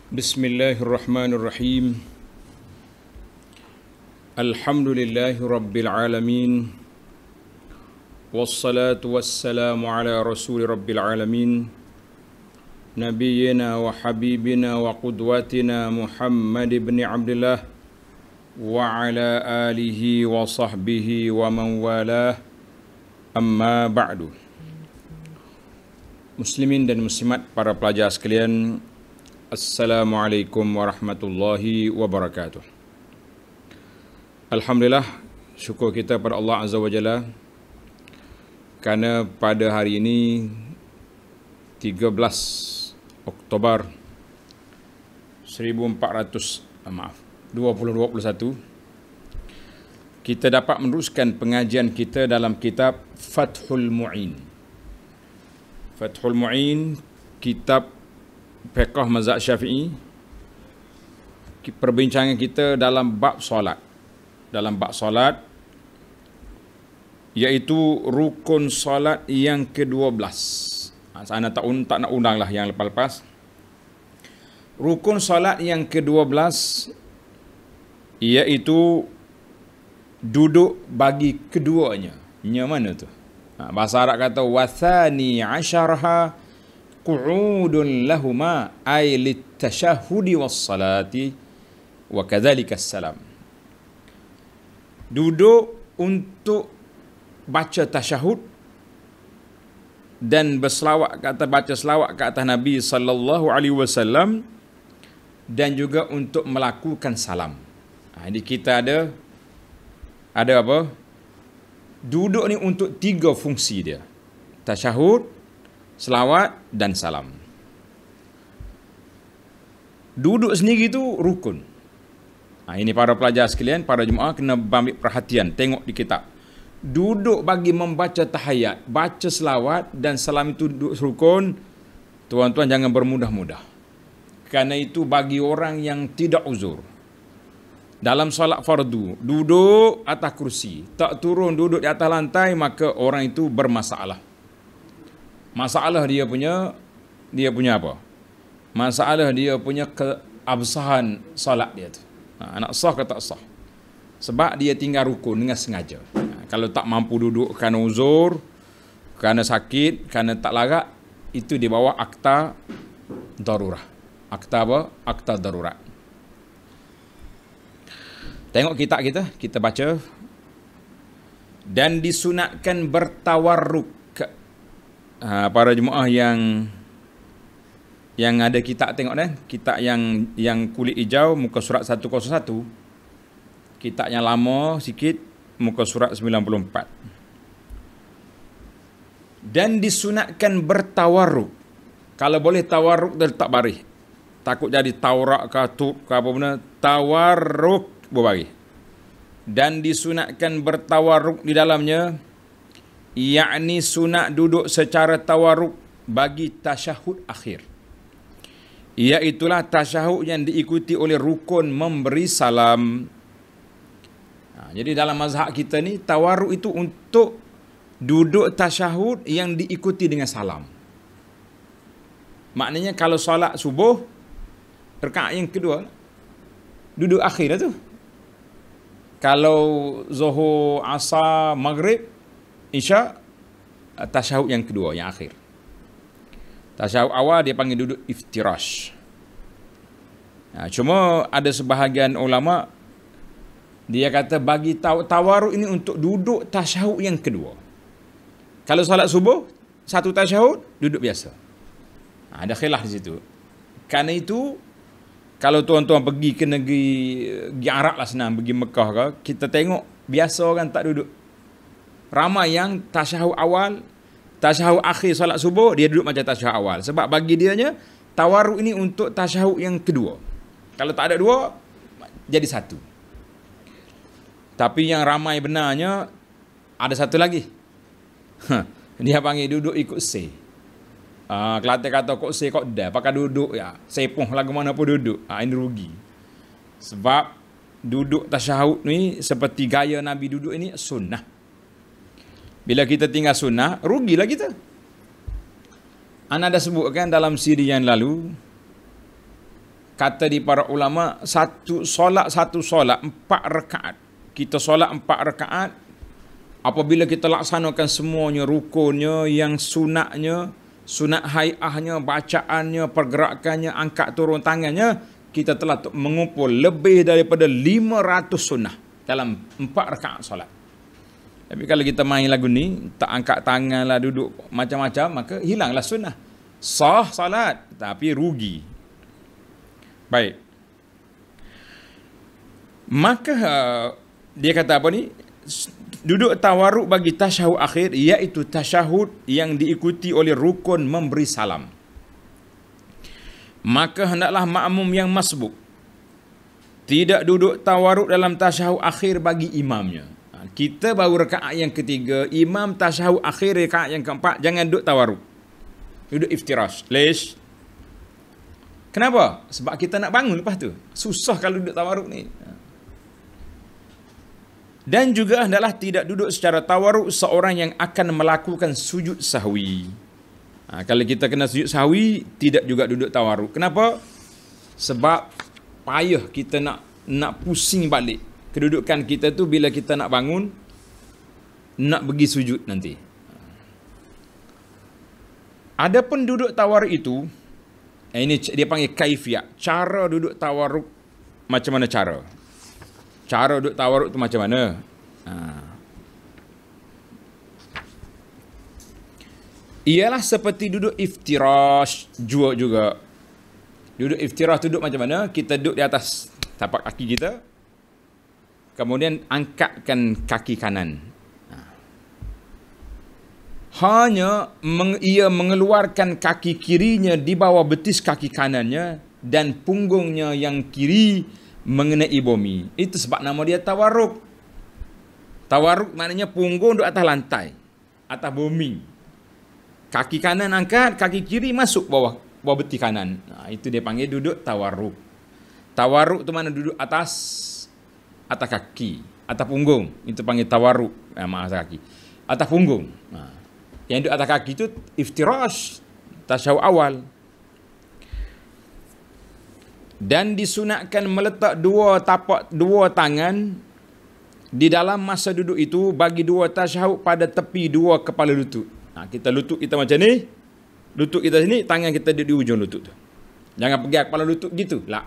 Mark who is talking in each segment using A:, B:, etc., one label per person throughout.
A: Bismillahirrahmanirrahim. Alhamdulillahi rabbil alamin. Wassalatu wassalamu ala rasuli rabbil alamin. Nabiyyina wa habibina wa qudwatina Muhammad ibn Abdullah wa ala alihi wa sahbihi wa man walah. Amma ba'du. Muslimin dan muslimat, para pelajar sekalian, Assalamualaikum warahmatullahi wabarakatuh. Alhamdulillah, syukur kita pada Allah Azza wa Jalla kerana pada hari ini 13 Oktober 2021 kita dapat meneruskan pengajian kita dalam kitab Fathul Mu'in. Fathul Mu'in, kitab fiqh mazhab Syafi'i. Perbincangan kita dalam bab solat. Dalam bab solat, iaitu rukun solat yang ke-12. Saya tak nak undang lah yang lepas-lepas. Rukun solat yang ke-12 iaitu duduk bagi keduanya. Yang mana tu? Bahasa Arab kata wathani asyarha qu'udun lahuma ay litashahhudi wassalati wa kadzalika salam. Duduk untuk baca tasyahud dan baca selawat ke atas Nabi sallallahu alaihi wasallam, dan juga untuk melakukan salam. Ini kita ada apa? Duduk ni untuk 3 fungsi dia. Tasyahud, selawat dan salam. Duduk sendiri tu rukun. Ini para pelajar sekalian, para jemaah kena ambil perhatian, tengok di kitab. Duduk bagi membaca tahiyat, baca selawat dan salam itu duduk rukun. Tuan-tuan jangan bermudah-mudah. Kerana itu bagi orang yang tidak uzur. Dalam solat fardu, duduk atas kursi, tak turun duduk di atas lantai, maka orang itu bermasalah. Masalah dia punya apa? Masalah dia punya keabsahan solat dia tu. Nak sah ke tak sah? Sebab dia tinggal rukun dengan sengaja. Kalau tak mampu duduk kerana uzur, kerana sakit, kerana tak larat, itu di bawah akta darurah. Akta apa? Akta darurat. Tengok kitab kita baca. Dan disunatkan bertawarruk. Para jemaah yang ada kitab, tengok dah, kitab yang kulit hijau, muka surat 101. Kitab yang lama sikit, muka surat 94. Dan disunatkan bertawarruk. Kalau boleh tawarruk dia letak baris. Takut jadi taurak ke tub ke apa benda, tawarruk berbaris. Dan disunatkan bertawarruk di dalamnya, yakni sunat duduk secara tawarruk bagi tasyahud akhir. Iaitulah tasyahud yang diikuti oleh rukun memberi salam. Jadi dalam mazhab kita ni, tawarruk itu untuk duduk tasyahud yang diikuti dengan salam. Maknanya kalau solat subuh, rakaat yang kedua, duduk akhir lah tu. Kalau zuhur, asar, maghrib, isya, tasyahud yang kedua, yang akhir. Tasyahud awal dia panggil duduk iftirash. Cuma ada sebahagian ulama, dia kata bagi tawarruk ini untuk duduk tasyahud yang kedua. Kalau salat subuh, satu tasyahud, duduk biasa. Ada khilaf di situ. Kerana itu, kalau tuan-tuan pergi ke negeri Arab lah senang, pergi Mekah ke, kita tengok biasa orang tak duduk. Ramai yang tasyahud awal, tasyahud akhir salat subuh, dia duduk macam tasyahud awal. Sebab bagi dianya, tawarruk ini untuk tasyahud yang kedua. Kalau tak ada dua, jadi satu. Tapi yang ramai benarnya, ada satu lagi. Dia panggil duduk ikut say. Kelantan kata kok say kok dah, pakai duduk ya. Sepoh lagu mana pun duduk. Ini rugi. Sebab duduk tasyahud ni seperti gaya Nabi duduk ini sunnah. Bila kita tinggal sunnah, rugilah kita. Ana dah sebutkan dalam siri yang lalu, kata di para ulama, satu solat 4 rakaat. Kita solat 4 rakaat, apabila kita laksanakan semuanya, rukunnya, yang sunatnya, sunat hai'ahnya, bacaannya, pergerakannya, angkat turun tangannya, kita telah mengumpul lebih daripada 500 sunnah dalam 4 rakaat solat. Tapi kalau kita main lagu ni, tak angkat tangan lah, duduk macam-macam, maka hilanglah sunnah. Sah salat, tapi rugi. Baik. Maka dia kata apa ni? Duduk tawarruk bagi tasyahud akhir, iaitu tasyahud yang diikuti oleh rukun memberi salam. Maka hendaklah makmum yang masbuk tidak duduk tawarruk dalam tasyahud akhir bagi imamnya. Kita baru rakaat yang ketiga, imam tasyahud akhir rakaat yang keempat, jangan duduk tawarruk. Duduk iftirash. Lesh. Kenapa? Sebab kita nak bangun lepas tu. Susah kalau duduk tawarruk ni. Dan juga hendaklah tidak duduk secara tawarruk seorang yang akan melakukan sujud sahwi. Kalau kita kena sujud sahwi, tidak juga duduk tawarruk. Kenapa? Sebab payah kita nak pusing balik. Kedudukan kita tu bila kita nak bangun, nak pergi sujud nanti. Adapun duduk tawarruk itu, ini dia panggil kaifiyah. Cara duduk tawarruk macam mana cara? Cara duduk tawarruk tu macam mana? Ialah seperti duduk iftirash juga. Duduk iftirash duduk macam mana? Kita duduk di atas tapak kaki kita, kemudian angkatkan kaki kanan. Hanya ia mengeluarkan kaki kirinya di bawah betis kaki kanannya dan punggungnya yang kiri mengenai bumi. Itu sebab nama dia tawarruk. Tawarruk maknanya punggung duduk atas lantai, atas bumi. Kaki kanan angkat, kaki kiri masuk bawah betis kanan. Itu dia panggil duduk tawarruk. Tawarruk tu mana duduk atas kaki, atas punggung. Itu panggil tawarruk. Atas kaki, atas punggung. Yang duduk atas kaki itu iftirash, tasyahud awal. Dan disunatkan meletak dua tangan di dalam masa duduk itu bagi 2 tasyahud pada tepi 2 kepala lutut. Kita lutut kita macam ni, lutut kita sini, tangan kita di ujung lutut tu. Jangan pergi kepala lutut gitu lah.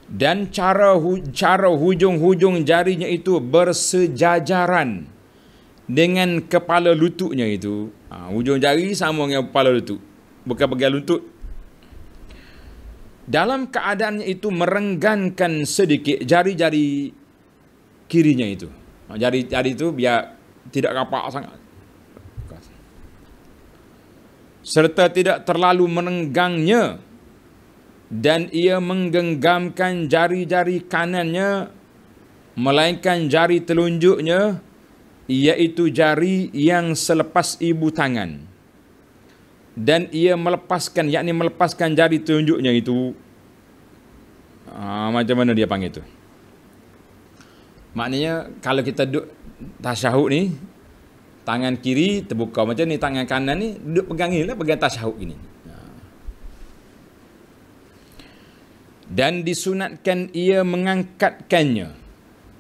A: Dan cara hujung-hujung jarinya itu bersejajaran dengan kepala lututnya itu. Hujung jari sama dengan kepala lutut, bukan bagian lutut. Dalam keadaannya itu merenggankan sedikit jari-jari kirinya itu. Jari-jari itu biar tidak rapat sangat, serta tidak terlalu merenggangnya, dan ia menggenggamkan jari-jari kanannya melainkan jari telunjuknya, iaitu jari yang selepas ibu tangan, dan ia melepaskan jari telunjuknya itu. Macam mana dia panggil itu? Maknanya kalau kita duduk tasyahud ni, tangan kiri terbuka macam ni, tangan kanan ni duduk pegang ni lah, pegang tasyahud gini. Dan disunatkan ia mengangkatkannya.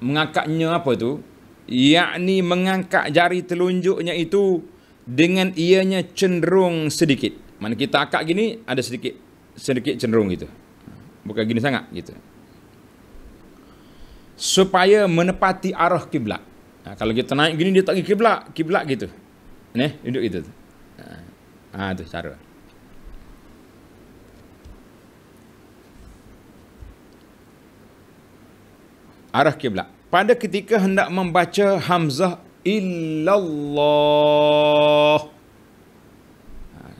A: Mengangkatnya apa tu? Yakni mengangkat jari telunjuknya itu dengan ianya cenderung sedikit. Mana kita angkat gini, ada sedikit cenderung gitu. Bukan gini sangat gitu. Supaya menepati arah kiblat. Kalau kita naik gini, dia tak pergi kiblat gitu. Duduk gitu. Tu cara. Arah kiblat. Pada ketika hendak membaca hamzah illallah.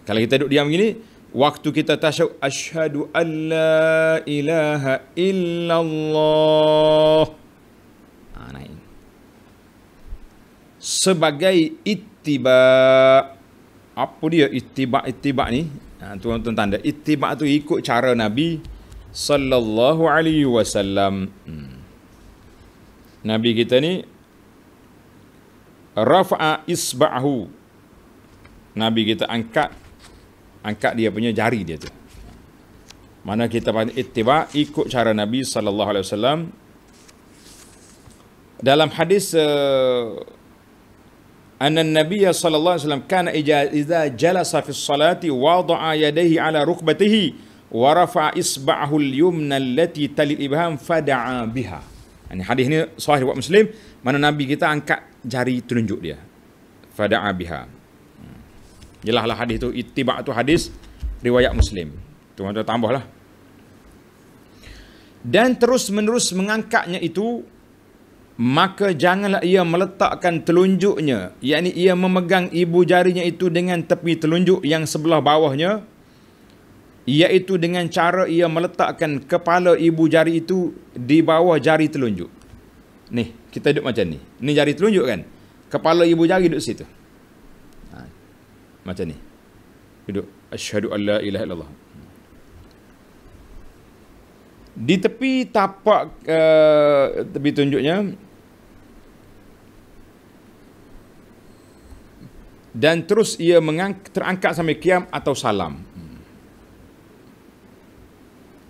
A: Kalau kita duduk diam begini, waktu kita tasyahud asyhadu alla ilaha illallah. Naik. Sebagai ittiba. Apa dia ittiba ni? Tuan-tuan tanda. Ittiba tu ikut cara Nabi sallallahu alaihi wasallam. Nabi kita ni rafa'a isba'hu. Nabi kita angkat dia punya jari dia tu. Mana kita ittiba, ikut cara Nabi sallallahu alaihi wasallam. Dalam hadis anna Nabi sallallahu alaihi wasallam kana idza jalasa fi sholati wada'a yadayhi ala rukbatihi wa rafa'a isba'ahu al-yumna allati tali al-ibham fada'a biha. Ini hadis ini sahih riwayat Muslim, mana Nabi kita angkat jari telunjuk dia. Fada'a biha. Jelaslah hadis itu ittiba' tu hadis riwayat Muslim. Tuan-tuan tambahlah. Dan terus menerus mengangkatnya itu, maka janganlah ia meletakkan telunjuknya, yakni ia memegang ibu jarinya itu dengan tepi telunjuk yang sebelah bawahnya, iaitu dengan cara ia meletakkan kepala ibu jari itu di bawah jari telunjuk. Nih, kita duduk macam ni. Ni jari telunjuk kan? Kepala ibu jari duduk situ. Macam ni. Duduk. Asyhadu an la ilaha illallah. Di tepi tapak tepi tunjuknya, dan terus ia terangkat sampai qiyam atau salam.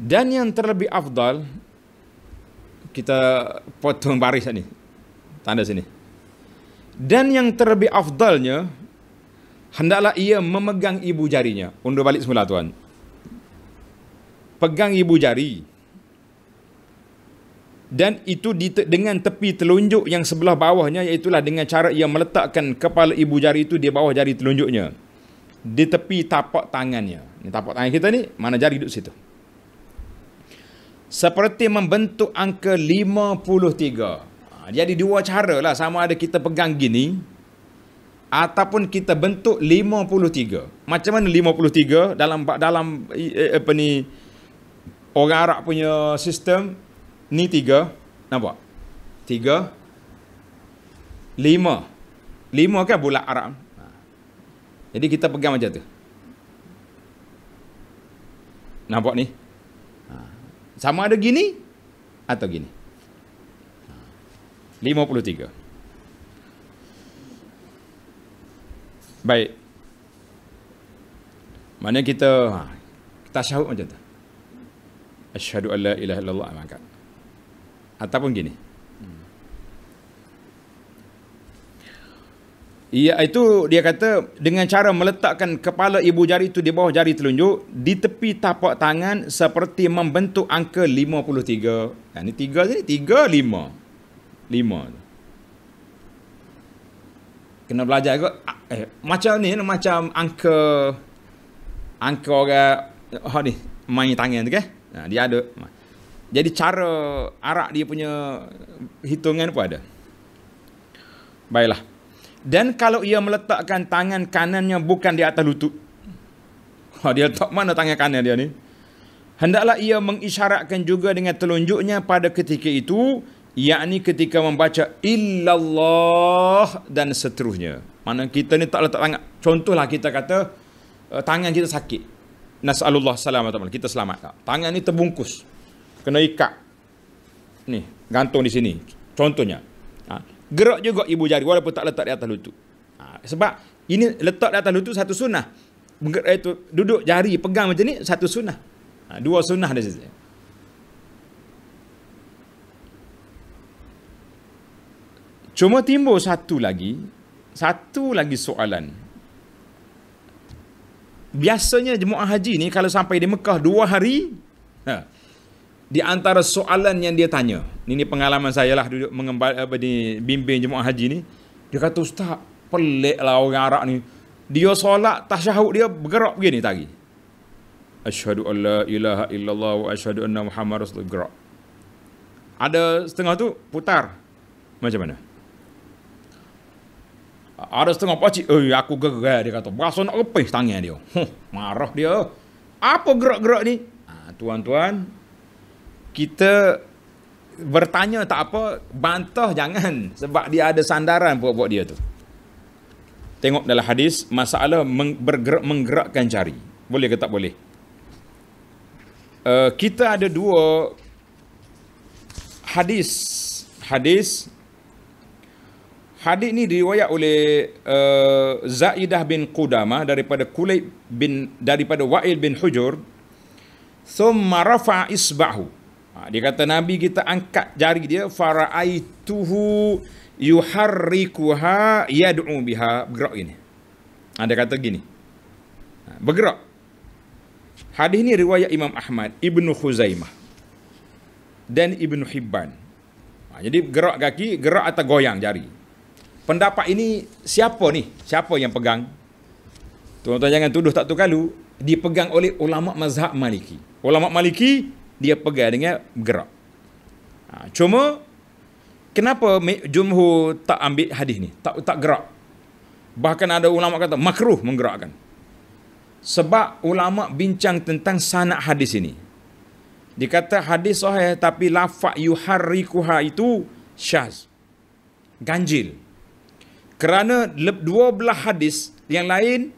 A: Dan yang terlebih afdal, kita potong baris ni, tanda sini. Dan yang terlebih afdalnya, hendaklah ia memegang ibu jarinya. Undur balik semula tuan. Pegang ibu jari. Dan itu dengan tepi telunjuk yang sebelah bawahnya, iaitulah dengan cara ia meletakkan kepala ibu jari itu di bawah jari telunjuknya, di tepi tapak tangannya. Ini tapak tangan kita ni, mana jari duduk situ. Seperti membentuk angka 53. Jadi dua cara lah, sama ada kita pegang gini ataupun kita bentuk 53. Macam mana 53 dalam apa ni, orang Arab punya sistem ni 3, nampak? 3 5 kan bulat Arab. Jadi kita pegang macam tu. Nampak ni? Sama ada gini atau gini. 53. Baik. Mana kita tasyahud macam tu. Asyhadu an la ilaha illallah, maka. Ataupun gini. Iaitu dia kata dengan cara meletakkan kepala ibu jari itu di bawah jari telunjuk di tepi tapak tangan seperti membentuk angka 53. Nah, ni 3 sini, 3 5. 5. Kena belajar kot. Macam ni, macam angka orang ni main tangan tu kan. Nah, dia ada. Jadi cara Arab dia punya hitungan pun ada. Baiklah. Dan kalau ia meletakkan tangan kanannya bukan di atas lutut. Dia letak mana tangan kanan dia ni? Hendaklah ia mengisyaratkan juga dengan telunjuknya pada ketika itu, yakni ketika membaca illallah dan seterusnya. Mana kita ni tak letak tangan. Contohlah kita kata tangan kita sakit. Nas'alullah selamat. Kita selamat. Tangan ni terbungkus. Kena ikat. Ni, gantung di sini. Contohnya. Gerak juga ibu jari walaupun tak letak di atas lutut. Sebab ini letak di atas lutut satu sunnah. Itu duduk jari pegang macam ni satu sunnah. Dua sunnah dia saja. Cuma timbul satu lagi soalan. Biasanya jemaah haji ni kalau sampai di Mekah 2 hari, di antara soalan yang dia tanya, ini pengalaman saya lah duduk bimbing jemaah haji ni, dia kata, ustaz, pelik lah orang Arab ni. Dia solat tasyahud dia bergerak begini tadi. Asyhadu an la ilaha illallah wa asyhadu anna Muhammad rasulullah, gerak. Ada setengah tu putar. Macam mana? Ada setengah pacik, aku gerak, dia kata. Berasa nak lepis tangan dia. Marah dia. Apa gerak-gerak ni? Tuan-tuan, kita bertanya tak apa, bantah jangan. Sebab dia ada sandaran buat dia tu. Tengok dalam hadis, masalah menggerakkan jari. Boleh ke tak boleh? Kita ada 2 hadis. Hadis ni diriwayat oleh Zaidah bin Qudamah daripada Wa'il bin Hujur. thumma rafa'a isbahu. Dia kata Nabi kita angkat jari dia, fara'aituhu yuharrikuha yad'u biha, bergerak gini. Dia kata gini, bergerak. Hadis ini riwayat Imam Ahmad, Ibnu Khuzaimah dan Ibnu Hibban. Jadi gerak kaki, gerak atau goyang jari. Pendapat ini siapa ni? Siapa yang pegang? Tuan-tuan jangan tuduh tak tukalu. Dipegang oleh ulama mazhab Maliki. Ulama Maliki dia pegang dengan bergerak. Cuma kenapa jumhur tak ambil hadis ni? Tak gerak. Bahkan ada ulama kata makruh menggerakkan. Sebab ulama bincang tentang sanad hadis ini. Dikata hadis sahih tapi lafaz yuharrikuha itu syaz. Ganjil. Kerana dua belah hadis yang lain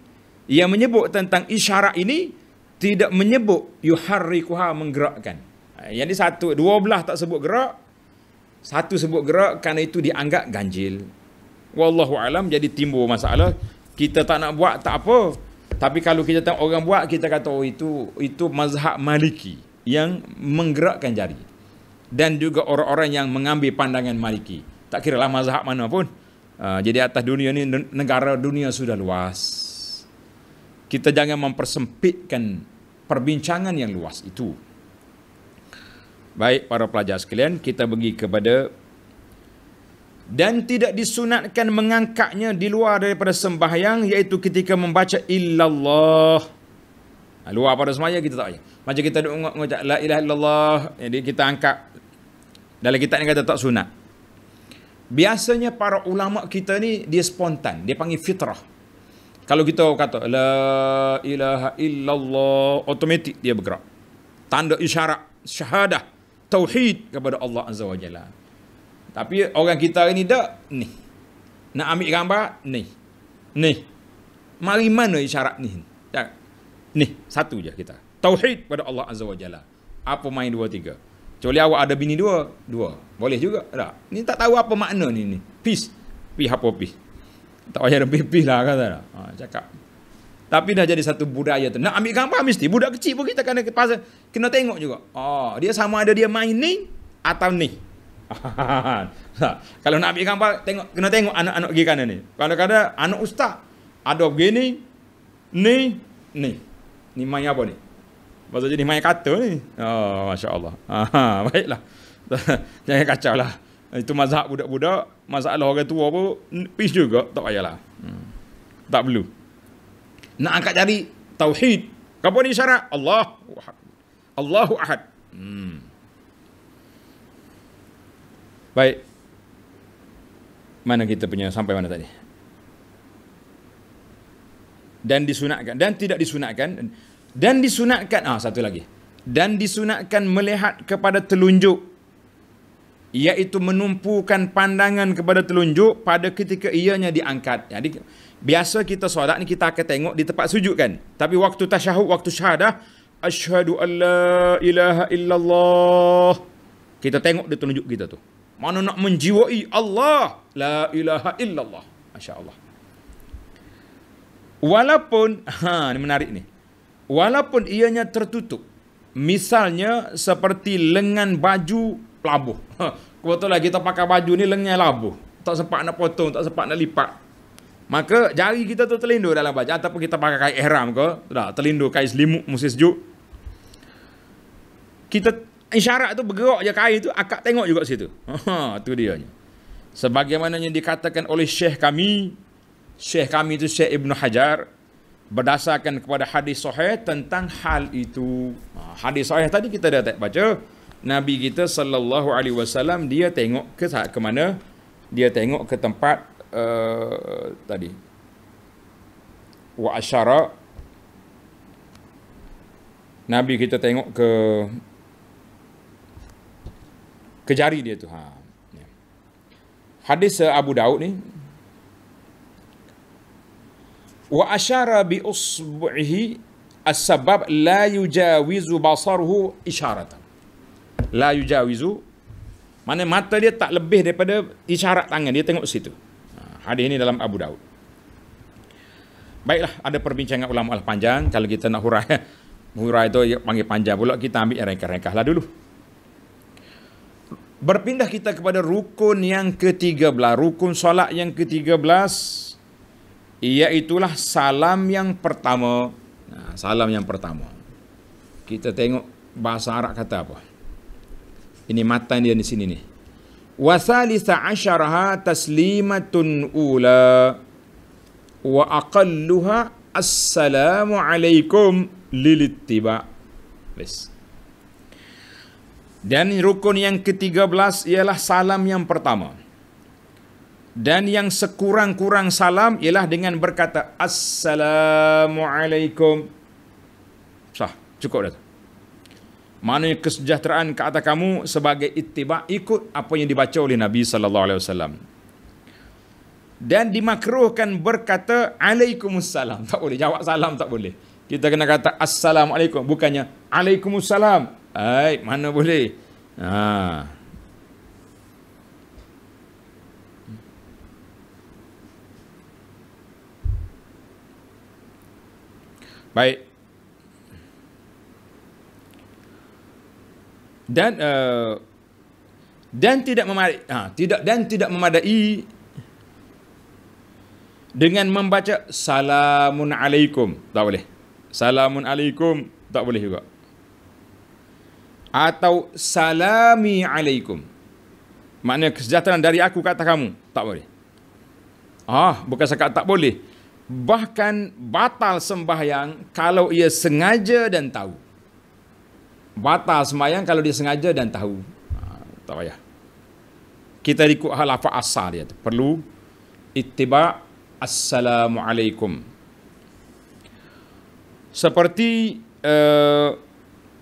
A: yang menyebut tentang isyarat ini tidak menyebut yuharrikuha, menggerakkan. Yang ni dua belah tak sebut gerak, satu sebut gerak, kerana itu dianggap ganjil. Wallahu alam, jadi timbul masalah. Kita tak nak buat tak apa. Tapi kalau kita tengok orang buat, kita kata oh itu mazhab Maliki yang menggerakkan jari. Dan juga orang-orang yang mengambil pandangan Maliki. Tak kira lah mazhab mana pun. Jadi atas dunia ni, negara dunia sudah luas. Kita jangan mempersempitkan perbincangan yang luas itu. Baik para pelajar sekalian, kita pergi kepada dan tidak disunatkan mengangkatnya di luar daripada sembahyang, iaitu ketika membaca illallah. Luar pada sembahyang kita tak payah. Macam kita mengucap la ilaha illallah, jadi kita angkat. Dalam kitab ni kata tak sunat. Biasanya para ulama kita ni dia spontan, dia panggil fitrah. Kalau kita kata la ilaha illallah, automatik dia bergerak. Tanda isyarat syahadah tauhid kepada Allah Azza wa Jalla. Tapi orang kita ini tak ni. Nak ambil gambar ni. Mari mana isyarat ni? Tak. Ni satu je kita. Tauhid kepada Allah Azza wa Jalla. Apa main 2 3? Kecuali awak ada bini dua. Boleh juga tak? Ni tak tahu apa makna ni. Peace apa peace? Tak payah lebih lah kata dah. Cakap. Tapi dah jadi satu budaya tu. Nak ambil gambar mesti. Budak kecil pun kita kena tengok juga. Dia sama ada dia main ni atau ni. Kalau nak ambil gambar, kena tengok anak-anak pergi kanan ni. Kadang-kadang anak ustaz ada begini, ni. Ni main apa ni? Maksud jadi main kata ni. Masya Allah. Baiklah. Jangan kacau lah. Itu mazhab budak-budak. Masalah orang tua pun peace juga. Tak payahlah. Tak perlu. Nak angkat jari tauhid. Apa ni syarat? Allahu Ahad. Baik. Mana kita punya sampai mana tadi? Dan disunatkan dan tidak disunatkan. Dan disunatkan satu lagi. Dan disunatkan melihat kepada telunjuk, iaitu menumpukan pandangan kepada telunjuk pada ketika ianya diangkat. Jadi biasa kita solat ni kita akan tengok di tempat sujud kan. Tapi waktu tasyahud, waktu syahadah, asyhadu an la ilaha illallah, kita tengok di telunjuk kita tu. Mana nak menjiwai Allah, la ilaha illallah. Masya-Allah. Walaupun ni menarik ni. Walaupun ianya tertutup. Misalnya seperti lengan baju labuh. Kebetulan kita pakai baju ni lengan labuh. Tak sempat nak potong, tak sempat nak lipat. Maka jari kita tu terlindur dalam baju. Ataupun kita pakai kain ihram ke, terlindur kain selimut musim sejuk. Kita isyarat tu bergerak je kain tu, akak tengok juga situ. Tu dia. Sebagaimana yang dikatakan oleh Syekh kami itu Syekh Ibnu Hajar, berdasarkan kepada hadis sahih tentang hal itu. Hadis sahih tadi kita dah baca. Nabi kita sallallahu alaihi wasallam dia tengok ke mana? Dia tengok ke tempat tadi. Wa asyara. Nabi kita tengok ke jari dia tu. Hadis Abu Daud ni. Wa asyara bi usbu'ihi as-sabab la yujawizu basaruhu isyaratan. La yujawizu, mana mata dia tak lebih daripada isyarat tangan, dia tengok situ. Hadis ini dalam Abu Daud. Baiklah, ada perbincangan ulama panjang. Kalau kita nak huraikan Hurah itu panggil panjang pula, kita ambil yang ringkas-ringkas lah dulu. Berpindah kita kepada rukun yang ke-13. Rukun solat yang ke-13, iaitulah salam yang pertama. Nah, salam yang pertama. Kita tengok bahasa Arab kata apa. Ini matan dia di sini nih. Wa thalitha asyaraha taslimatun ula wa aqalluha assalamu alaikum lilittiba. Bes. Dan rukun yang ke-13 ialah salam yang pertama. Dan yang sekurang-kurang salam ialah dengan berkata Assalamualaikum. Sah, cukup dah. Maknanya kesejahteraan ke atas kamu sebagai ittiba, ikut apa yang dibaca oleh Nabi SAW. Dan dimakruhkan berkata Alaikumussalam. Tak boleh, jawab salam tak boleh. Kita kena kata Assalamualaikum, bukannya Alaikumussalam. Mana boleh. Baik. Dan tidak memadai dengan membaca salamun alaikum, tak boleh. Salamun alaikum tak boleh juga. Atau salami alaikum, maknanya kesejahteraan dari aku kata kamu, tak boleh. Bukan sekat tak boleh, bahkan batal sembahyang kalau ia sengaja dan tahu. Batal sembahyang kalau dia sengaja dan tahu. Tak payah. Kita ikut lafaz asal dia tu. Perlu ittiba assalamualaikum. Seperti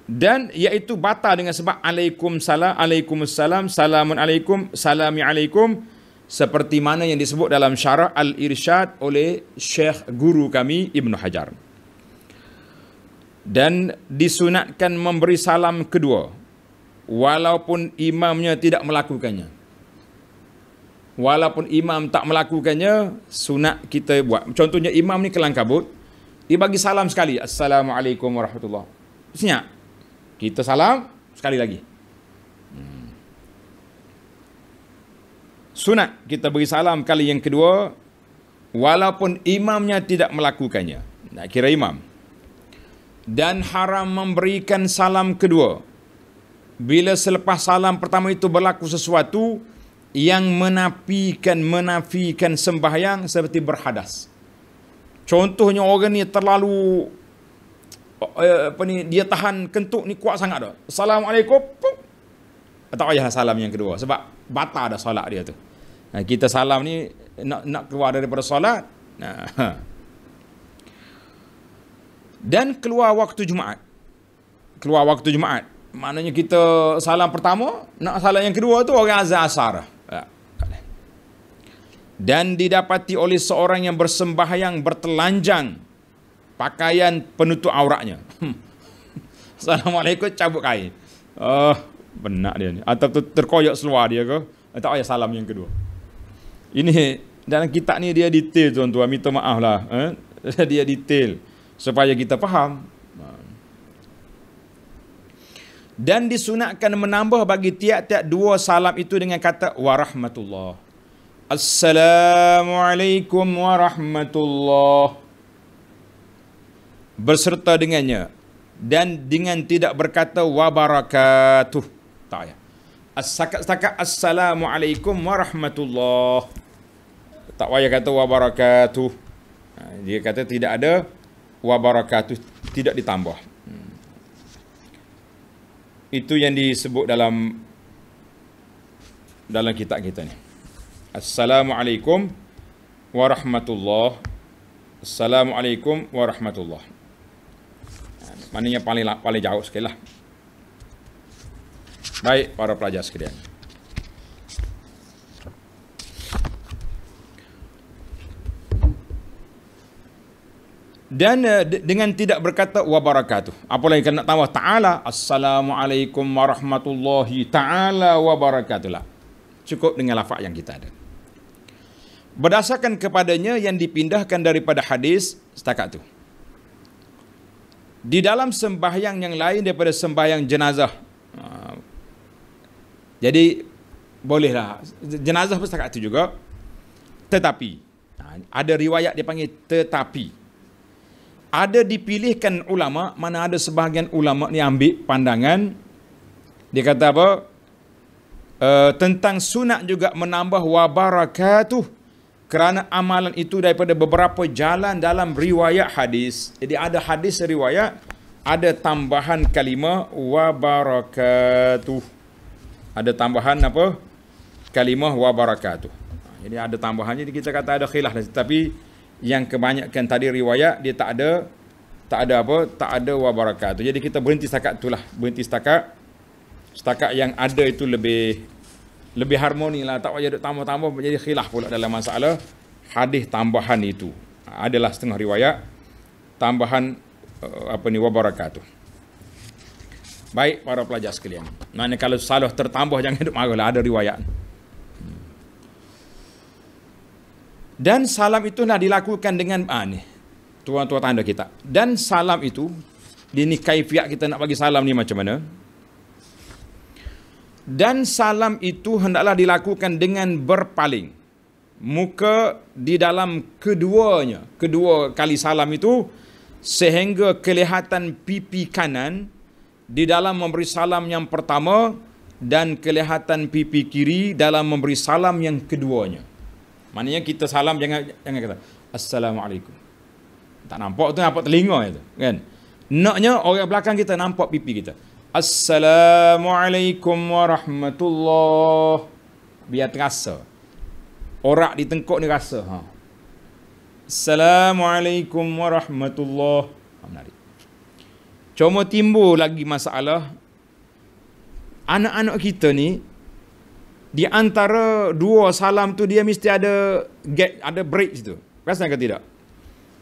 A: dan iaitu batal dengan sebab Alaikumussalam, Alaikumussalam, Salamun alaikum, Salami alaikum, seperti mana yang disebut dalam syarah Al-Irsyad oleh Syekh guru kami Ibnu Hajar. Dan disunatkan memberi salam kedua walaupun imamnya tidak melakukannya. Walaupun imam tak melakukannya, sunat kita buat. Contohnya imam ni kelang kabut, dia bagi salam sekali, Assalamualaikum warahmatullahi. Senyap. Kita salam sekali lagi. Sunat kita beri salam kali yang kedua walaupun imamnya tidak melakukannya. Nak kira imam. Dan haram memberikan salam kedua bila selepas salam pertama itu berlaku sesuatu yang menafikan sembahyang seperti berhadas. Contohnya orang ni terlalu dia tahan kentut ni kuat sangat dah. Assalamualaikum. Tak payah salam yang kedua sebab batal dah solat dia tu. Kita salam ni nak keluar daripada solat. Dan keluar waktu Jumaat. Keluar waktu Jumaat. Maknanya kita salam pertama, nak salam yang kedua tu orang azan asar. Dan didapati oleh seorang yang bersembahyang bertelanjang pakaian penutup auratnya. Assalamualaikum, cabut kain. Benar dia ni. Atau terkoyak seluar dia ke? Tak payah salam yang kedua. Ini dalam kitab ni dia detail tuan-tuan. Minta maaf lah. Dia detail supaya kita faham. Dan disunatkan menambah bagi tiap-tiap dua salam itu dengan kata warahmatullah. Assalamualaikum warahmatullah. Berserta dengannya. Dan dengan tidak berkata wabarakatuh. Tak payah. Setakat Assalamualaikum warahmatullah. Tak payah kata wabarakatuh. Dia kata tidak ada wabarakatuh, tidak ditambah. Itu yang disebut dalam kitab kita ni. Assalamualaikum warahmatullah. Assalamualaikum warahmatullah. Maknanya paling jauh sekali lah. Baik para pelajar sekalian. Dan dengan tidak berkata wabarakatuh. Apalagi kena tambah ta'ala. Assalamualaikum warahmatullahi ta'ala wabarakatuh lah. Cukup dengan lafaz yang kita ada. Berdasarkan kepadanya yang dipindahkan daripada hadis setakat tu. di dalam sembahyang yang lain daripada sembahyang jenazah. Jadi bolehlah jenazah pun setakat itu juga. Tetapi ada riwayat dia panggil tetapi. Ada dipilihkan ulama, mana ada sebahagian ulama ni ambil pandangan, dia kata apa? Tentang sunat juga menambah wa barakatuh, kerana amalan itu daripada beberapa jalan dalam riwayat hadis. Jadi ada hadis riwayat, ada tambahan kalimah wa barakatuh. Ada tambahan apa? Kalimah wa barakatuh. Jadi ada tambahan, jadi kita kata ada khilaf, tapi yang kebanyakan tadi riwayat dia tak ada apa? Tak ada wa barakatuh. Jadi kita berhenti setakat itulah, berhenti setakat yang ada itu lebih harmoni lah, tak payah tambah-tambah menjadi khilaf pula dalam masalah hadis tambahan itu. Adalah setengah riwayat tambahan wa barakatuh. Baik para pelajar sekalian. Maknanya kalau salah tertambah jangan duk marahlah, ada riwayat. Dan salam itu nak dilakukan dengan ni tuan-tuan tanda kita. Dan salam itu ini kaifiat kita nak bagi salam ni macam mana? Dan salam itu hendaklah dilakukan dengan berpaling muka di dalam kedua kali salam itu, sehingga kelihatan pipi kanan di dalam memberi salam yang pertama dan kelihatan pipi kiri dalam memberi salam yang keduanya. Maknanya kita salam jangan kata Assalamualaikum. Tak nampak tu, nampak telinga itu, kan? Naknya orang belakang kita nampak pipi kita. Assalamualaikum warahmatullahi. Biar terasa. Orak di tengkuk ni rasa. Assalamualaikum warahmatullahi. Menarik. Cuma timbul lagi masalah. Anak-anak kita ni, di antara dua salam tu dia mesti ada gap, ada break situ. Perasan ke tidak?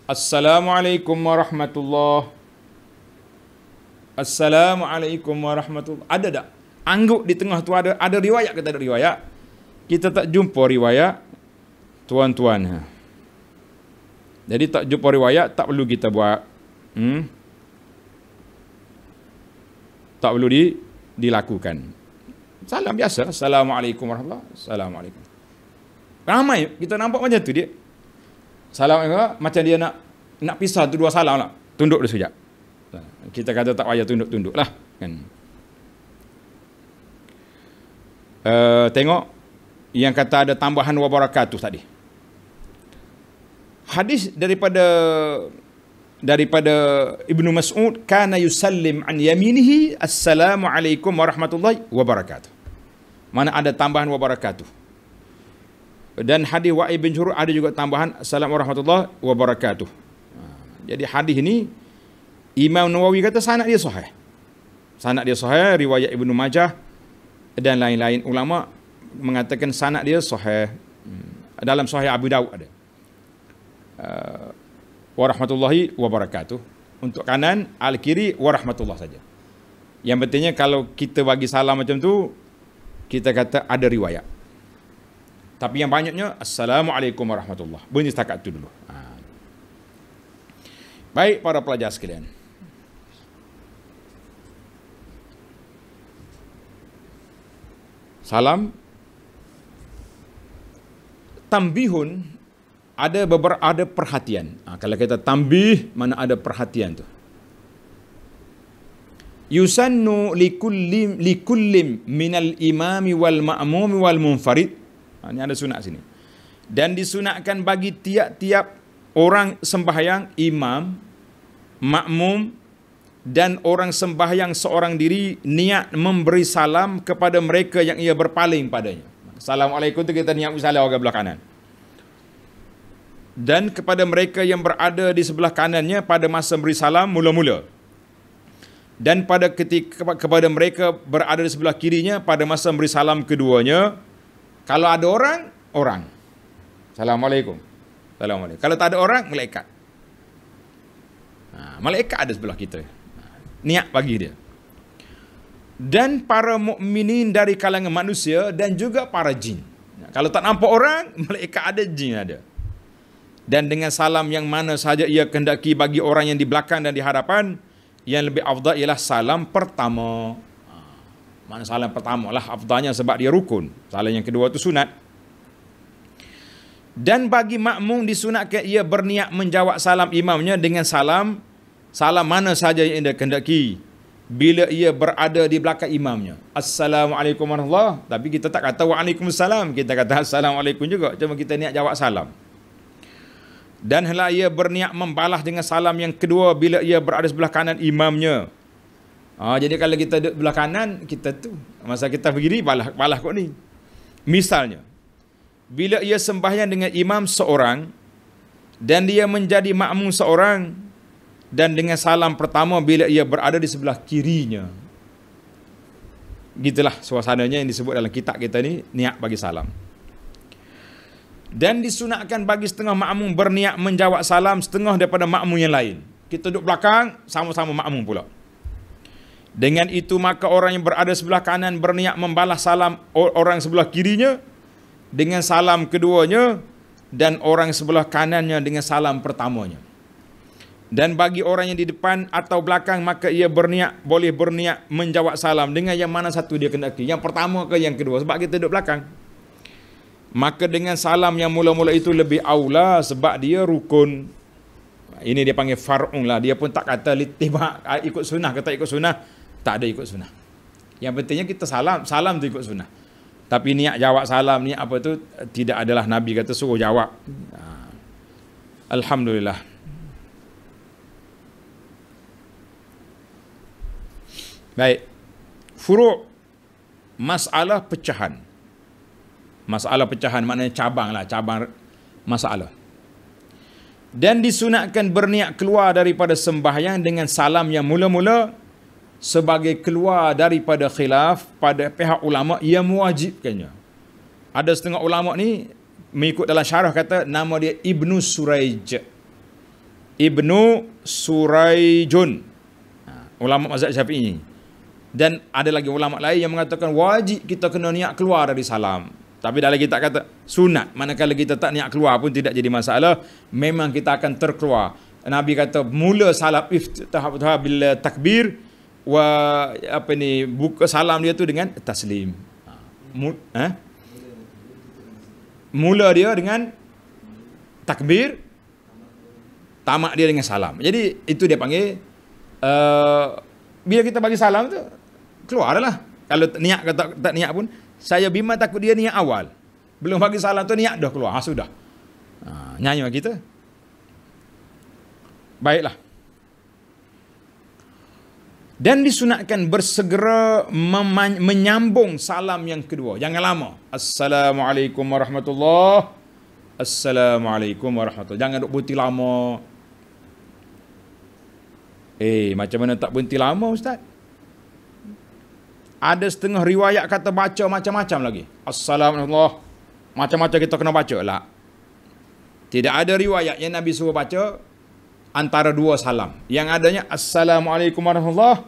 A: Assalamualaikum warahmatullahi. Assalamualaikum warahmatullahi. Ada tak? Angguk di tengah tu ada riwayat ke tak ada riwayat? Kita tak jumpa riwayat, tuan-tuan. Jadi tak jumpa riwayat, tak perlu kita buat. Tak perlu dilakukan. Salam biasa. Assalamualaikum warahmatullahi. Assalamualaikum. Ramai kita nampak macam tu dia. Salam macam dia nak pisah tu dua salam lah. Tunduk dia sekejap. Kita kata tak payah tunduk-tunduk lah, kan. Tengok yang kata ada tambahan wa barakatuh tadi. Hadis daripada Ibnu Mas'ud, kana yusallim an yaminihi assalamualaikum warahmatullahi wabarakatuh. Mana ada tambahan wa barakatuh. Dan hadis Wa'il bin Jurur ada juga tambahan assalamualaikum warahmatullahi wabarakatuh. Jadi hadis ini Imam Nawawi kata sanad dia sahih. Sanad dia sahih, riwayat Ibnu Majah dan lain-lain ulama mengatakan sanad dia sahih. Dalam Sahih Abu Daud ada. Warahmatullahi wabarakatuh. Untuk kanan, al-kiri warahmatullah saja. Yang pentingnya kalau kita bagi salam macam tu, kita kata ada riwayat. Tapi yang banyaknya assalamualaikum warahmatullah. Bunyi setakat tu dulu. Baik para pelajar sekalian. Salam tambihun ada perhatian. Kalau kita tambih, mana ada perhatian tu. Yusannu likullim minal imami wal ma'mumi wal munfarid. Ini ada sunat sini. Dan disunatkan bagi tiap-tiap orang sembahyang, imam, makmum dan orang sembahyang seorang diri, niat memberi salam kepada mereka yang ia berpaling padanya. Assalamualaikum tu kita niat salam orang belah kanan. Dan kepada mereka yang berada di sebelah kanannya pada masa beri salam mula-mula. Dan kepada mereka berada di sebelah kirinya pada masa beri salam keduanya. Kalau ada orang. Assalamualaikum. Assalamualaikum. Kalau tak ada orang, malaikat. Malaikat ada sebelah kita. Niat bagi dia. Dan para mukminin dari kalangan manusia dan juga para jin. Kalau tak nampak orang, malaikat ada, jin ada. Dan dengan salam yang mana sahaja ia kehendaki bagi orang yang di belakang dan di hadapan, yang lebih afdal ialah salam pertama. Mana salam pertama lah afdalnya sebab dia rukun. Salam yang kedua tu sunat. Dan bagi makmum disunatkan ia berniat menjawab salam imamnya dengan salam mana saja yang dia kehendaki bila ia berada di belakang imamnya. Assalamualaikum warahmatullahi. Tapi kita tak kata waalaikumsalam, kita kata assalamualaikum juga, cuma kita niat jawab salam. Dan hendaklah ia berniat membalas dengan salam yang kedua bila ia berada sebelah kanan imamnya. Jadi kalau kita duduk belah kanan, kita tu masa kita berdiri balas kok ni. Misalnya, bila ia sembahyang dengan imam seorang dan dia menjadi makmum seorang, dan dengan salam pertama bila ia berada di sebelah kirinya. Gitulah suasananya yang disebut dalam kitab kita ni, niat bagi salam. Dan disunatkan bagi setengah makmum berniat menjawab salam setengah daripada makmum yang lain. Kita duduk belakang, sama-sama makmum pula. Dengan itu maka orang yang berada sebelah kanan berniat membalas salam orang sebelah kirinya dengan salam keduanya, dan orang sebelah kanannya dengan salam pertamanya. Dan bagi orang yang di depan atau belakang maka ia boleh berniat menjawab salam dengan yang mana satu dia kendaki, yang pertama ke yang kedua, sebab kita duduk belakang. Maka dengan salam yang mula-mula itu lebih aula sebab dia rukun. Ini dia panggil far'un lah. Dia pun tak kata litibak ikut sunnah, kata ikut sunnah, tak ada ikut sunnah. Yang pentingnya kita salam tu ikut sunnah. Tapi niat jawab salam, niat apa tu tidak adalah Nabi kata suruh jawab. Alhamdulillah. Baik. Furu' masalah pecahan. Masalah pecahan maknanya cabang masalah. Dan disunatkan berniat keluar daripada sembahyang dengan salam yang mula-mula sebagai keluar daripada khilaf pada pihak ulama yang mewajibkannya. Ada setengah ulama ni mengikut dalam syarah kata nama dia Ibnu Suraij. Ibnu Suraijun. Ulama mazhab Syafi'i. Dan ada lagi ulama lain yang mengatakan wajib kita kena niat keluar dari salam. Tapi dalam kita kata sunat, manakala kita tak niat keluar pun tidak jadi masalah, memang kita akan terkeluar. Nabi kata mula salam iftitah bil takbir buka salam dia tu dengan taslim. Mula dia dengan takbir, tamat dia dengan salam. Jadi itu dia panggil bila kita bagi salam tu keluarlah. Kalau niat kata tak niat pun, saya bimbang takut dia niat awal. Belum bagi salam tu niat dah keluar. Sudah. Nyanyi kita. Baiklah. Dan disunatkan bersegera menyambung salam yang kedua. Jangan lama. Assalamualaikum warahmatullahi. Assalamualaikum warahmatullahi. Jangan duk berhenti lama. Macam mana tak berhenti lama, Ustaz? Ada setengah riwayat kata baca macam-macam lagi. Assalamualaikum. Macam-macam kita kena baca lah. Tidak ada riwayat yang Nabi suruh baca antara dua salam. Yang adanya Assalamualaikum warahmatullahi.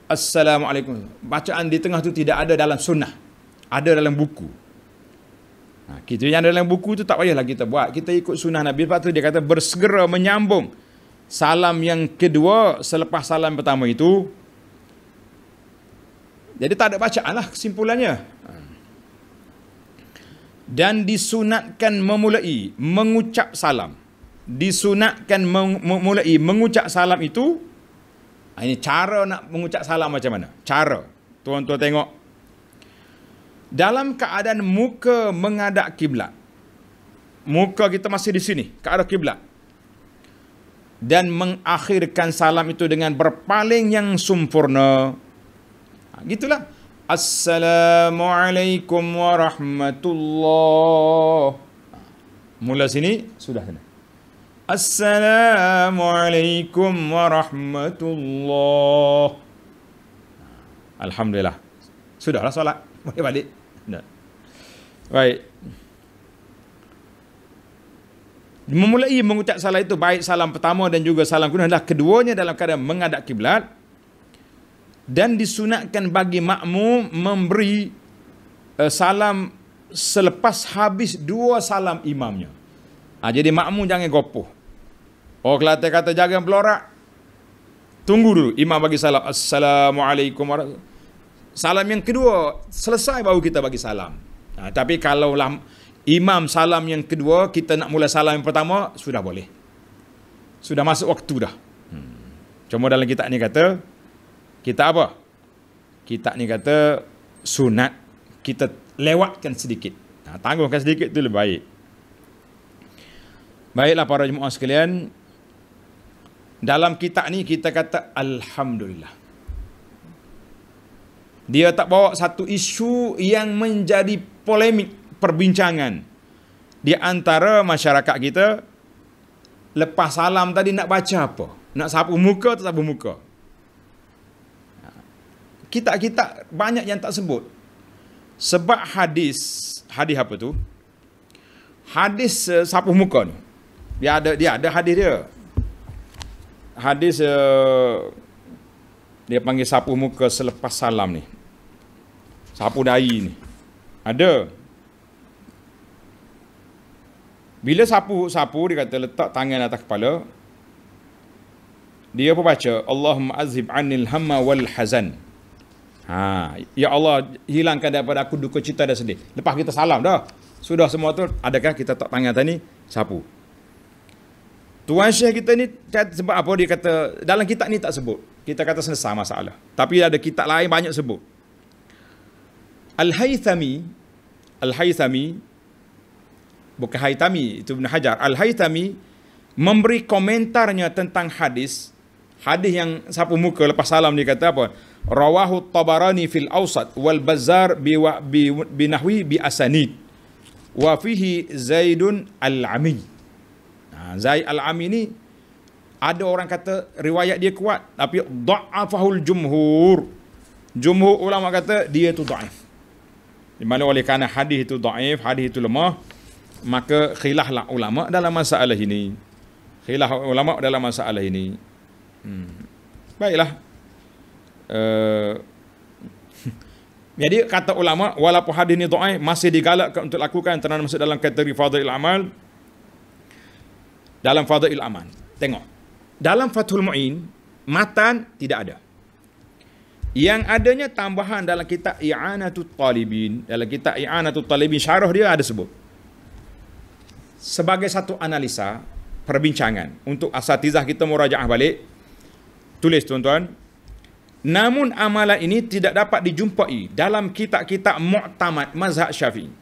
A: Assalamualaikum. Bacaan di tengah tu tidak ada dalam sunnah. Ada dalam buku. Kita yang ada dalam buku tu tak payahlah kita buat. Kita ikut sunnah Nabi. Lepas tu dia kata bersegera menyambung salam yang kedua selepas salam pertama itu. Jadi tak ada bacaan lah kesimpulannya. Dan disunatkan memulai mengucap salam. Disunatkan memulai mengucap salam itu. Ini cara nak mengucap salam macam mana? Cara. Tuan-tuan tengok. Dalam keadaan muka menghadap kiblat. Muka kita masih di sini, ke arah kiblat. Dan mengakhirkan salam itu dengan berpaling yang sempurna. Gitulah. Assalamualaikum warahmatullahi. Mula sini, sudah sana. Assalamualaikum warahmatullahi. Alhamdulillah. Sudahlah solat. Boleh balik. Baik. Memulai mengucap salam itu baik salam pertama dan juga salam kedua adalah keduanya dalam keadaan menghadap kiblat. Dan disunatkan bagi makmum memberi salam selepas habis dua salam imamnya. Jadi makmum jangan gopoh. Kelantan kata jangan belorak. Tunggu dulu. Imam bagi salam. Assalamualaikum warahmatullahi. Salam yang kedua, selesai baru kita bagi salam. Tapi kalaulah imam salam yang kedua, kita nak mula salam yang pertama, sudah boleh. Sudah masuk waktu dah. Cuma dalam kitab ni kata, kita apa? Kitab ni kata, sunat, kita lewatkan sedikit. Tangguhkan sedikit tu lebih baik. Baiklah para jemaah sekalian, dalam kitab ni kita kata Alhamdulillah. Dia tak bawa satu isu yang menjadi polemik perbincangan di antara masyarakat kita. Lepas salam tadi nak baca apa? Nak sapu muka atau sapu muka? Kita banyak yang tak sebut. Sebab hadis apa tu? Hadis sapu muka ni. Dia ada hadis dia. Hadis dia panggil sapu muka selepas salam ni. Sapu dahi ni. Ada. Bila sapu dia kata letak tangan atas kepala. Dia pun baca Allahumma azhib anil hamma wal hazan. Ya Allah, hilangkan daripada aku duka cita dan sedih. Lepas kita salam dah. Sudah semua tu, adakah kita letak tangan tadi sapu? Tuan Syekh kita ni sebab apa dia kata dalam kitab ni tak sebut. Kita kata selesai masalah. Tapi ada kitab lain banyak sebut. Al-Haythami bukan Haytami, itu Ibn Hajar. Al-Haythami memberi komentarnya tentang hadis yang sapu muka lepas salam, dia kata apa? Rawahu Tabarani fil Awsat wal Bazzar binahwi bi asanid wa fihi Zaidun al-Ami. Zaid al-Ami ni ada orang kata riwayat dia kuat, tapi dha'afahul jumhur. Jumhur ulama kata dia tu dhaif. Di mana oleh kerana hadis itu dhaif, hadis itu lemah, maka khilaflah ulama dalam masalah ini. Baiklah. Jadi kata ulama, walaupun hadis ini dhaif, masih digalakkan untuk lakukan kerana masuk dalam kategori fadhil amal. Dalam fadhil amal. Tengok. Dalam Fathul Mu'in, matan tidak ada. Yang adanya tambahan dalam kitab I'anatul Talibin. Dalam kitab I'anatul Talibin, syarah dia ada sebut. Sebagai satu analisa, perbincangan. Untuk asatizah kita murajaah balik. Tulis tuan-tuan. Namun amalan ini tidak dapat dijumpai dalam kitab-kitab mu'tamad mazhab Syafi'i.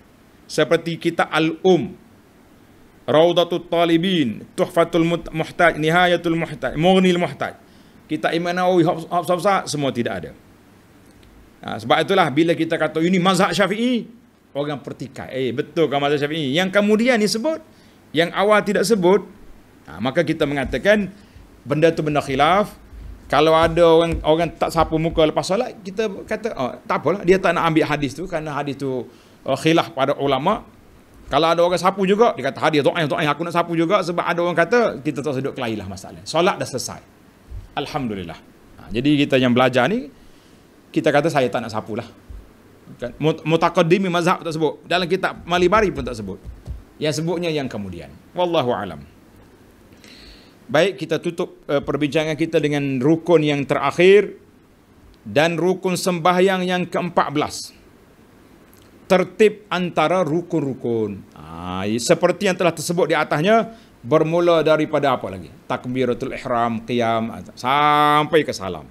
A: Seperti kitab Al-Um, Raudatul Talibin, Tuhfatul Muhtaj, Nihayatul Muhtaj, Mughnil Muhtaj. Kitab Imam Nawawi, hafsah semua tidak ada. Sebab itulah bila kita kata ini mazhab Syafi'i, orang pertikai. Betul kan mazhab Syafi'i? Yang kemudian disebut, yang awal tidak sebut, maka kita mengatakan benda tu benda khilaf. Kalau ada orang tak sapu muka lepas solat, kita kata tak apalah, dia tak nak ambil hadis tu kerana hadis tu khilaf pada ulama. Kalau ada orang sapu juga, dia kata hadis dhaif, aku nak sapu juga sebab ada orang kata, kita tak sedut kelahilah masalah. Solat dah selesai. Alhamdulillah. Jadi kita yang belajar ni, kita kata saya tak nak sapu lah. Mutaqaddimi mazhab tak sebut. Dalam kitab Malibari pun tak sebut. Yang sebutnya yang kemudian. Wallahu alam. Baik, kita tutup perbincangan kita dengan rukun yang terakhir dan rukun sembahyang yang ke-14. Tertib antara rukun-rukun. Seperti yang telah tersebut di atasnya, bermula daripada apa lagi? Takbiratul ihram, qiyam, sampai ke salam.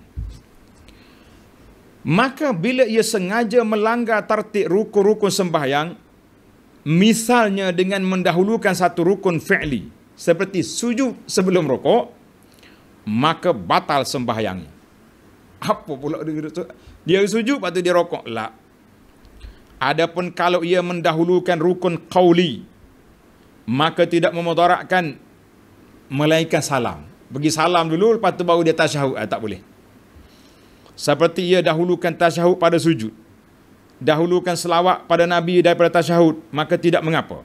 A: Maka bila ia sengaja melanggar tertib rukun-rukun sembahyang, misalnya dengan mendahulukan satu rukun fi'li, seperti sujud sebelum rukuk, maka batal sembahyangnya. Apa pula dia sujud lepas tu dia rukuk? La. Adapun kalau ia mendahulukan rukun qauli, maka tidak memudaratkan melainkan salam. Bagi salam dulu, lepas tu baru dia tasyahud. Tak boleh. Seperti ia dahulukan tasyahud pada sujud, dahulukan selawat pada Nabi daripada tasyahud, maka tidak mengapa.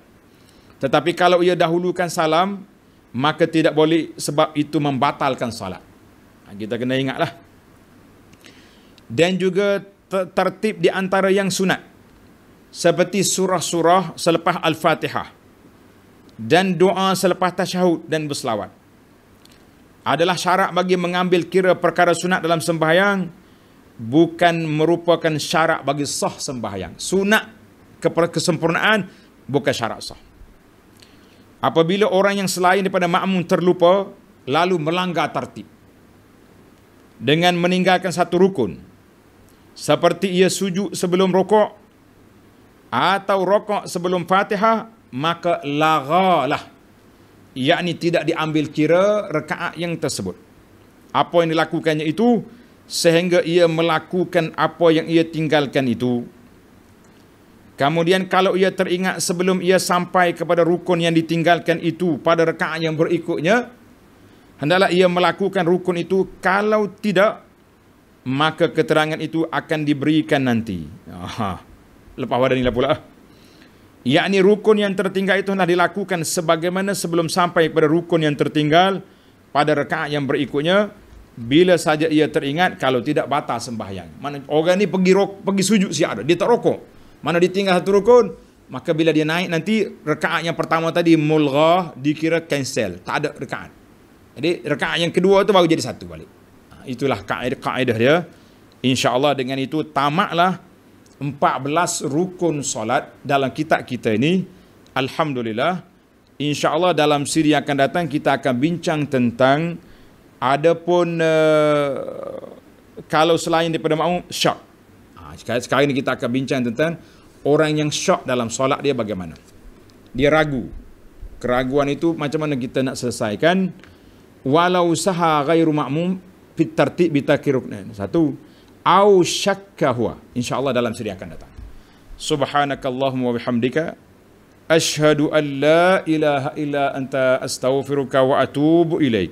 A: Tetapi kalau ia dahulukan salam, maka tidak boleh sebab itu membatalkan salat. Kita kena ingatlah. Dan juga tertib di antara yang sunat, seperti surah-surah selepas Al-Fatihah dan doa selepas tasyahud dan berselawat. adalah syarat bagi mengambil kira perkara sunat dalam sembahyang, bukan merupakan syarat bagi sah sembahyang. Sunat kesempurnaan bukan syarat sah. Apabila orang yang selain daripada makmum terlupa lalu melanggar tertib dengan meninggalkan satu rukun, seperti ia sujud sebelum rokok atau rokok sebelum Fatihah, maka laghalah, yakni tidak diambil kira rakaat yang tersebut. Apa yang dilakukannya itu sehingga ia melakukan apa yang ia tinggalkan itu. Kemudian kalau ia teringat sebelum ia sampai kepada rukun yang ditinggalkan itu pada rakaat yang berikutnya, hendaklah ia melakukan rukun itu. Kalau tidak, maka keterangan itu akan diberikan nanti. Lepas pada nilai pula. Yakni rukun yang tertinggal itu hendak dilakukan sebagaimana sebelum sampai pada rukun yang tertinggal pada rakaat yang berikutnya. Bila saja ia teringat, kalau tidak batal sembahyang. Mana orang ni pergi sujud siap ada, dia tak rokok. Mana ditinggal satu rukun, maka bila dia naik nanti rakaat yang pertama tadi mulghah dikira cancel, tak ada rakaat. Jadi rakaat yang kedua tu baru jadi satu balik. Itulah kaedah dia. Insya-Allah dengan itu tamatlah 14 rukun solat dalam kitab kita ini. Alhamdulillah. Insya-Allah dalam siri yang akan datang kita akan bincang tentang adapun kalau selain daripada makmum syak. Sekarang ini kita akan bincang tentang orang yang syak dalam solat dia bagaimana. Dia ragu. Keraguan itu macam mana kita nak selesaikan. Walau saha ghairu ma'mum fit tartib bi takirukna. Satu, au syakka huwa. Insyaallah dalam siri akan datang. Subhanakallahumma wa bihamdika asyhadu an la ilaha illa anta astaghfiruka wa atubu ilaik.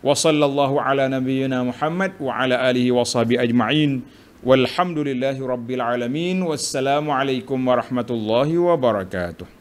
A: Wa sallallahu ala nabiyyina Muhammad wa ala alihi wa sahbihi ajma'in. Walhamdulillahi rabbil alamin. Wassalamu alaikum warahmatullahi wabarakatuh.